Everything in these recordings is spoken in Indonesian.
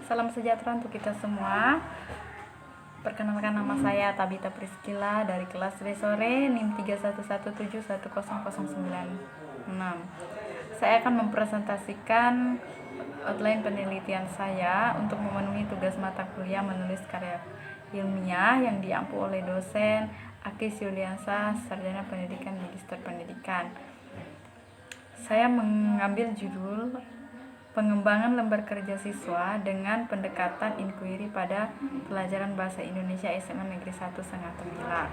Salam sejahtera untuk kita semua. Perkenalkan, nama saya Tabita Priscilla dari kelas B sore NIM 311710109. Saya akan mempresentasikan outline penelitian saya untuk memenuhi tugas mata kuliah menulis karya ilmiah yang diampu oleh dosen Akis Yuliansa, Sarjana Pendidikan Magister Pendidikan. Saya mengambil judul pengembangan lembar kerja siswa dengan pendekatan inquiry pada pelajaran Bahasa Indonesia SMA Negeri 1 Sengaja Mila.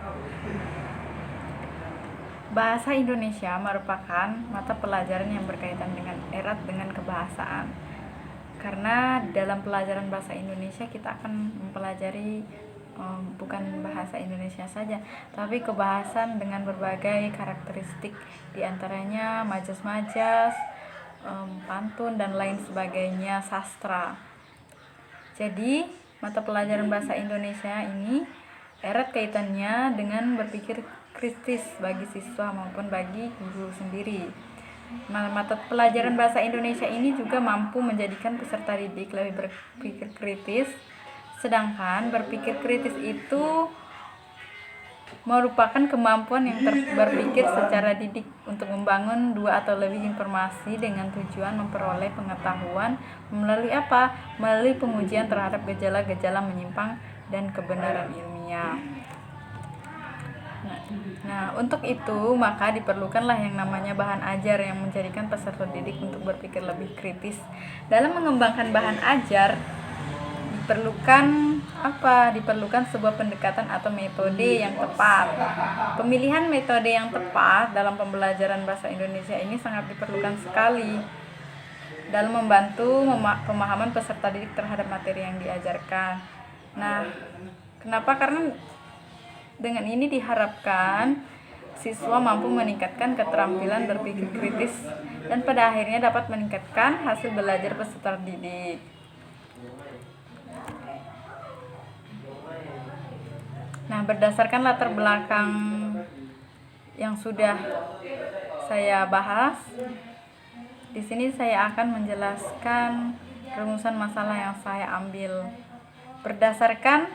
Bahasa Indonesia merupakan mata pelajaran yang berkaitan dengan erat dengan kebahasaan. Karena dalam pelajaran Bahasa Indonesia kita akan mempelajari bukan bahasa Indonesia saja, tapi kebahasan dengan berbagai karakteristik, diantaranya majas-majas, pantun dan lain sebagainya, sastra. Jadi mata pelajaran Bahasa Indonesia ini erat kaitannya dengan berpikir kritis bagi siswa maupun bagi guru sendiri. Mata pelajaran Bahasa Indonesia ini juga mampu menjadikan peserta didik lebih berpikir kritis. Sedangkan berpikir kritis itu merupakan kemampuan yang berpikir secara didik untuk membangun dua atau lebih informasi dengan tujuan memperoleh pengetahuan melalui apa? Melalui pengujian terhadap gejala-gejala menyimpang dan kebenaran ilmiah. Nah, untuk itu maka diperlukanlah yang namanya bahan ajar yang menjadikan peserta didik untuk berpikir lebih kritis. Dalam mengembangkan bahan ajar diperlukan sebuah pendekatan atau metode yang tepat. Pemilihan metode yang tepat dalam pembelajaran Bahasa Indonesia ini sangat diperlukan sekali dalam membantu pemahaman peserta didik terhadap materi yang diajarkan. Nah, kenapa? Karena dengan ini diharapkan siswa mampu meningkatkan keterampilan berpikir kritis dan pada akhirnya dapat meningkatkan hasil belajar peserta didik. Nah, berdasarkan latar belakang yang sudah saya bahas, di sini saya akan menjelaskan rumusan masalah yang saya ambil. Berdasarkan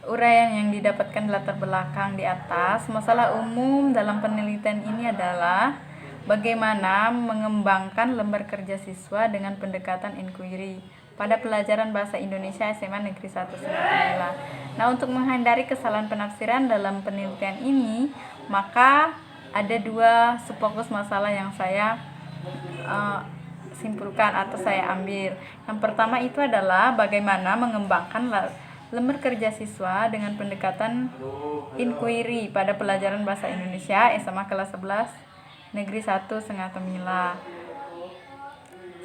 uraian yang didapatkan latar belakang di atas, masalah umum dalam penelitian ini adalah bagaimana mengembangkan lembar kerja siswa dengan pendekatan inquiry pada pelajaran Bahasa Indonesia SMA Negeri 1 Sengaja. Nah, untuk menghindari kesalahan penafsiran dalam penelitian ini, maka ada dua subfokus masalah yang saya simpulkan atau saya ambil. Yang pertama itu adalah bagaimana mengembangkan lembar kerja siswa dengan pendekatan inquiry pada pelajaran Bahasa Indonesia SMA kelas 11 Negeri 1 Sengaja Mila.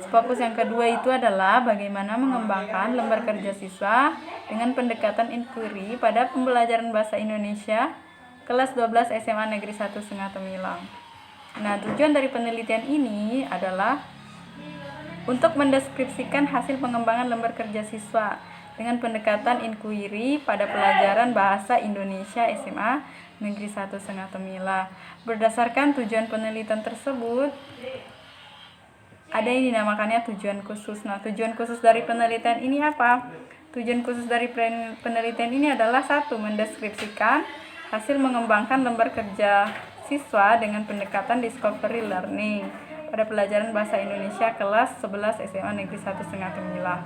Fokus yang kedua itu adalah bagaimana mengembangkan lembar kerja siswa dengan pendekatan inquiry pada pembelajaran Bahasa Indonesia kelas 12 SMA Negeri 1 Sengaja Mila. Nah, tujuan dari penelitian ini adalah untuk mendeskripsikan hasil pengembangan lembar kerja siswa dengan pendekatan inquiry pada pelajaran Bahasa Indonesia SMA Negeri 1 Sengaja Mila. Berdasarkan tujuan penelitian tersebut, ada yang dinamakannya tujuan khusus. Nah, tujuan khusus dari penelitian ini apa? Tujuan khusus dari penelitian ini adalah satu, mendeskripsikan hasil mengembangkan lembar kerja siswa dengan pendekatan discovery learning pada pelajaran Bahasa Indonesia kelas 11 SMA Negeri 1 Sengaja Mila.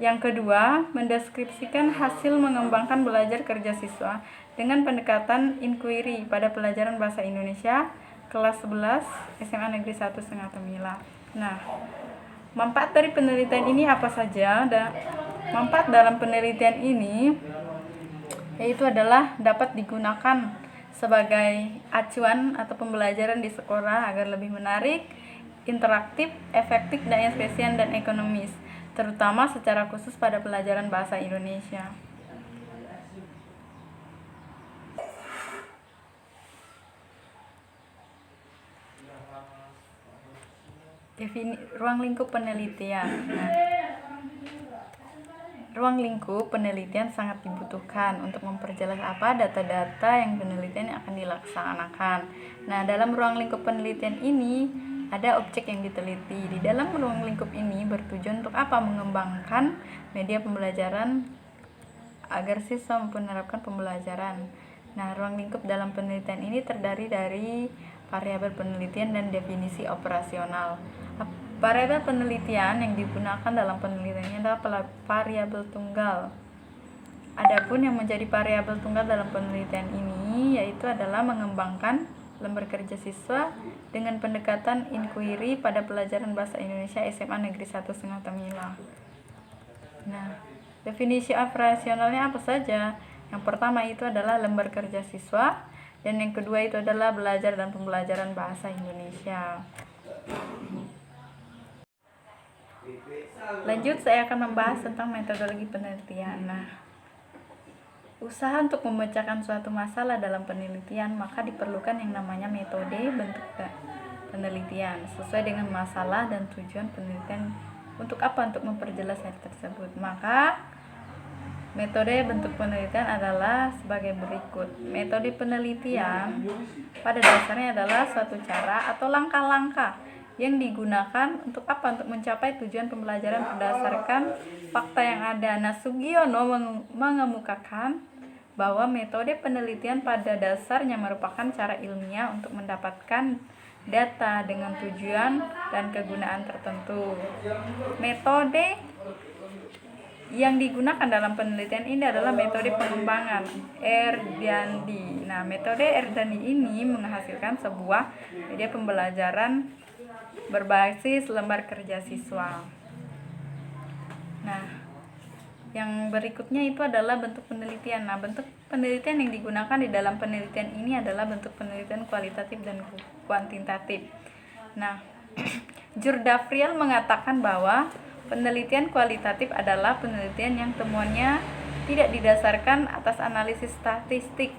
Yang kedua, mendeskripsikan hasil mengembangkan belajar kerja siswa dengan pendekatan inquiry pada pelajaran Bahasa Indonesia kelas 11 SMA Negeri 1 Sengaja Mila. Nah, manfaat dari penelitian ini apa saja? Manfaat dalam penelitian ini yaitu adalah dapat digunakan sebagai acuan atau pembelajaran di sekolah agar lebih menarik, interaktif, efektif, dan efisien dan ekonomis, terutama secara khusus pada pelajaran Bahasa Indonesia. Ruang lingkup penelitian. Nah, ruang lingkup penelitian sangat dibutuhkan untuk memperjelas apa data-data yang penelitian akan dilaksanakan. Nah, dalam ruang lingkup penelitian ini ada objek yang diteliti. Di dalam ruang lingkup ini bertujuan untuk apa? Mengembangkan media pembelajaran agar siswa menerapkan pembelajaran. Nah, ruang lingkup dalam penelitian ini terdiri dari variabel penelitian dan definisi operasional. Variabel penelitian yang digunakan dalam penelitian ini adalah variabel tunggal. Adapun yang menjadi variabel tunggal dalam penelitian ini yaitu adalah mengembangkan lembar kerja siswa dengan pendekatan inquiry pada pelajaran bahasa Indonesia SMA Negeri 1 Sungai Tamilang. Nah, definisi operasionalnya apa saja? Yang pertama itu adalah lembar kerja siswa, dan yang kedua itu adalah belajar dan pembelajaran bahasa Indonesia. Lanjut, saya akan membahas tentang metodologi penelitian. Nah, usaha untuk memecahkan suatu masalah dalam penelitian, maka diperlukan yang namanya metode bentuk penelitian sesuai dengan masalah dan tujuan penelitian. Untuk apa? Untuk memperjelas hal tersebut. Maka metode bentuk penelitian adalah sebagai berikut. Metode penelitian pada dasarnya adalah suatu cara atau langkah-langkah yang digunakan untuk apa? Untuk mencapai tujuan pembelajaran berdasarkan fakta yang ada. Nah, Sugiono mengemukakan bahwa metode penelitian pada dasarnya merupakan cara ilmiah untuk mendapatkan data dengan tujuan dan kegunaan tertentu. Metode yang digunakan dalam penelitian ini adalah metode pengembangan Erdandi. Nah, metode Erdandi ini menghasilkan sebuah media pembelajaran berbasis lembar kerja siswa. Nah, yang berikutnya itu adalah bentuk penelitian. Nah, bentuk penelitian yang digunakan di dalam penelitian ini adalah bentuk penelitian kualitatif dan kuantitatif. Nah, Jurdafriel mengatakan bahwa penelitian kualitatif adalah penelitian yang temuannya tidak didasarkan atas analisis statistik.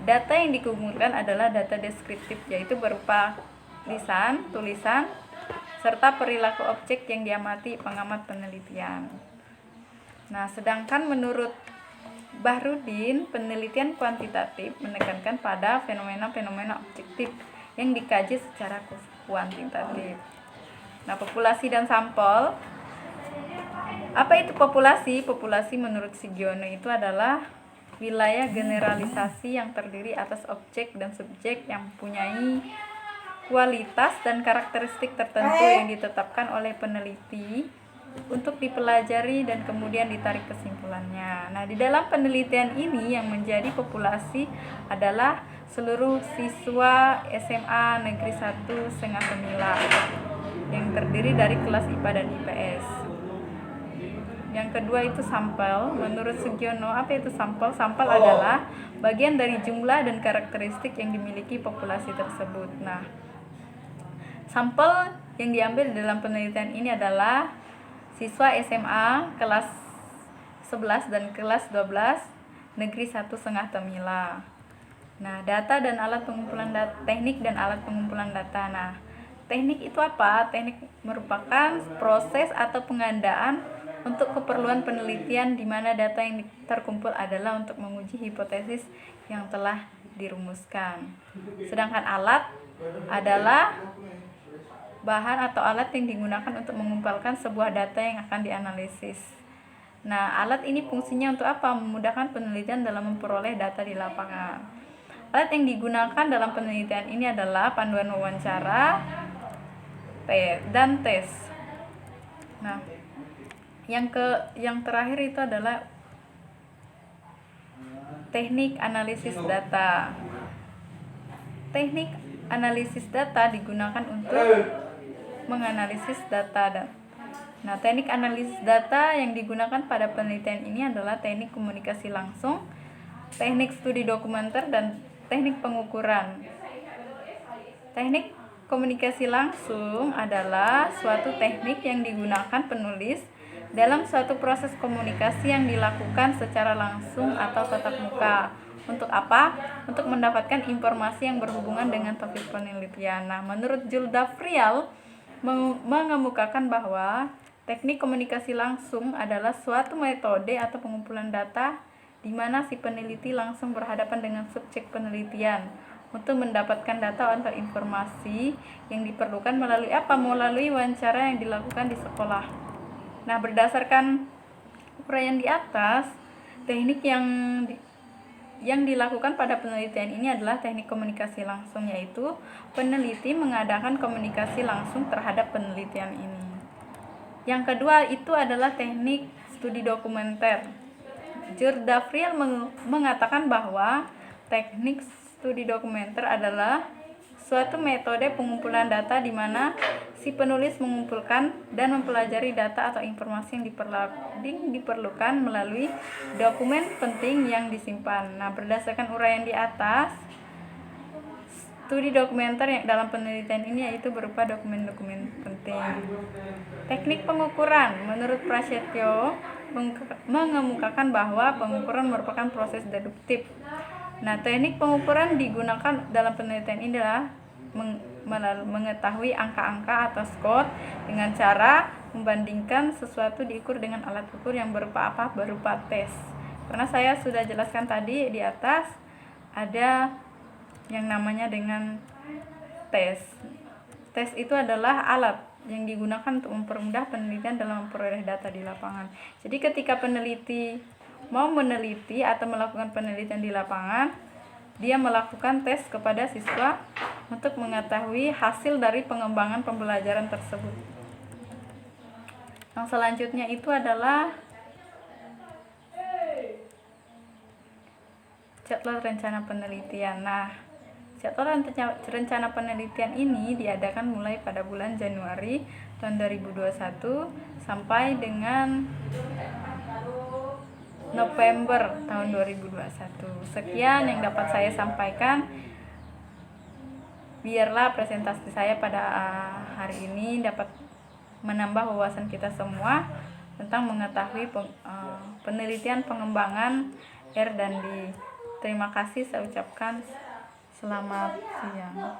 Data yang dikumpulkan adalah data deskriptif, yaitu berupa lisan, tulisan, serta perilaku objek yang diamati pengamat penelitian. Nah, sedangkan menurut Bahrudin, penelitian kuantitatif menekankan pada fenomena-fenomena objektif yang dikaji secara kuantitatif. Nah, populasi dan sampel. Apa itu populasi? Populasi menurut Sugiono itu adalah wilayah generalisasi yang terdiri atas objek dan subjek yang mempunyai kualitas dan karakteristik tertentu yang ditetapkan oleh peneliti untuk dipelajari dan kemudian ditarik kesimpulannya. Nah, di dalam penelitian ini yang menjadi populasi adalah seluruh siswa SMA Negeri 1 Sengah Temilang yang terdiri dari kelas IPA dan IPS. Yang kedua itu sampel. Menurut Sugiono, apa itu sampel? Sampel adalah bagian dari jumlah dan karakteristik yang dimiliki populasi tersebut. Nah, sampel yang diambil dalam penelitian ini adalah siswa SMA kelas 11 dan kelas 12 Negeri 1 Sengah Temilang. Nah, data dan alat pengumpulan data, teknik dan alat pengumpulan data. Nah, teknik itu apa? Teknik merupakan proses atau pengandaan untuk keperluan penelitian di mana data yang terkumpul adalah untuk menguji hipotesis yang telah dirumuskan. Sedangkan alat adalah bahan atau alat yang digunakan untuk mengumpulkan sebuah data yang akan dianalisis. Nah, alat ini fungsinya untuk apa? Memudahkan penelitian dalam memperoleh data di lapangan. Alat yang digunakan dalam penelitian ini adalah panduan wawancara dan tes. Nah, yang terakhir itu adalah teknik analisis data. Teknik analisis data digunakan untuk menganalisis data. Nah, teknik analisis data yang digunakan pada penelitian ini adalah teknik komunikasi langsung, teknik studi dokumenter, dan teknik pengukuran. Teknik komunikasi langsung adalah suatu teknik yang digunakan penulis dalam suatu proses komunikasi yang dilakukan secara langsung atau tatap muka. Untuk apa? Untuk mendapatkan informasi yang berhubungan dengan topik penelitian. Nah, menurut Jurdafriel mengemukakan bahwa teknik komunikasi langsung adalah suatu metode atau pengumpulan data di mana si peneliti langsung berhadapan dengan subjek penelitian untuk mendapatkan data atau informasi yang diperlukan melalui apa? Melalui wawancara yang dilakukan di sekolah. Nah, berdasarkan uraian di atas, teknik yang dilakukan pada penelitian ini adalah teknik komunikasi langsung, yaitu peneliti mengadakan komunikasi langsung terhadap penelitian ini. Yang kedua itu adalah teknik studi dokumenter. Jurdafriel mengatakan bahwa teknik studi dokumenter adalah suatu metode pengumpulan data di mana si penulis mengumpulkan dan mempelajari data atau informasi yang diperlukan melalui dokumen penting yang disimpan. Nah, berdasarkan uraian di atas, studi dokumenter yang dalam penelitian ini yaitu berupa dokumen-dokumen penting. Teknik pengukuran, menurut Prasetyo, mengemukakan bahwa pengukuran merupakan proses deduktif. Nah, teknik pengukuran digunakan dalam penelitian ini adalah mengetahui angka-angka atau skor dengan cara membandingkan sesuatu diukur dengan alat ukur yang berupa apa? Berupa tes. Karena saya sudah jelaskan tadi di atas ada yang namanya dengan tes. Tes itu adalah alat yang digunakan untuk mempermudah penelitian dalam memperoleh data di lapangan. Jadi ketika peneliti mau meneliti atau melakukan penelitian di lapangan, dia melakukan tes kepada siswa untuk mengetahui hasil dari pengembangan pembelajaran tersebut. Yang selanjutnya itu adalah jadwal rencana penelitian. Nah, jadwal rencana penelitian ini diadakan mulai pada bulan Januari tahun 2021 sampai dengan November tahun 2021. Sekian yang dapat saya sampaikan. Biarlah presentasi saya pada hari ini dapat menambah wawasan kita semua tentang mengetahui penelitian pengembangan R dan D. Terima kasih, saya ucapkan selamat siang.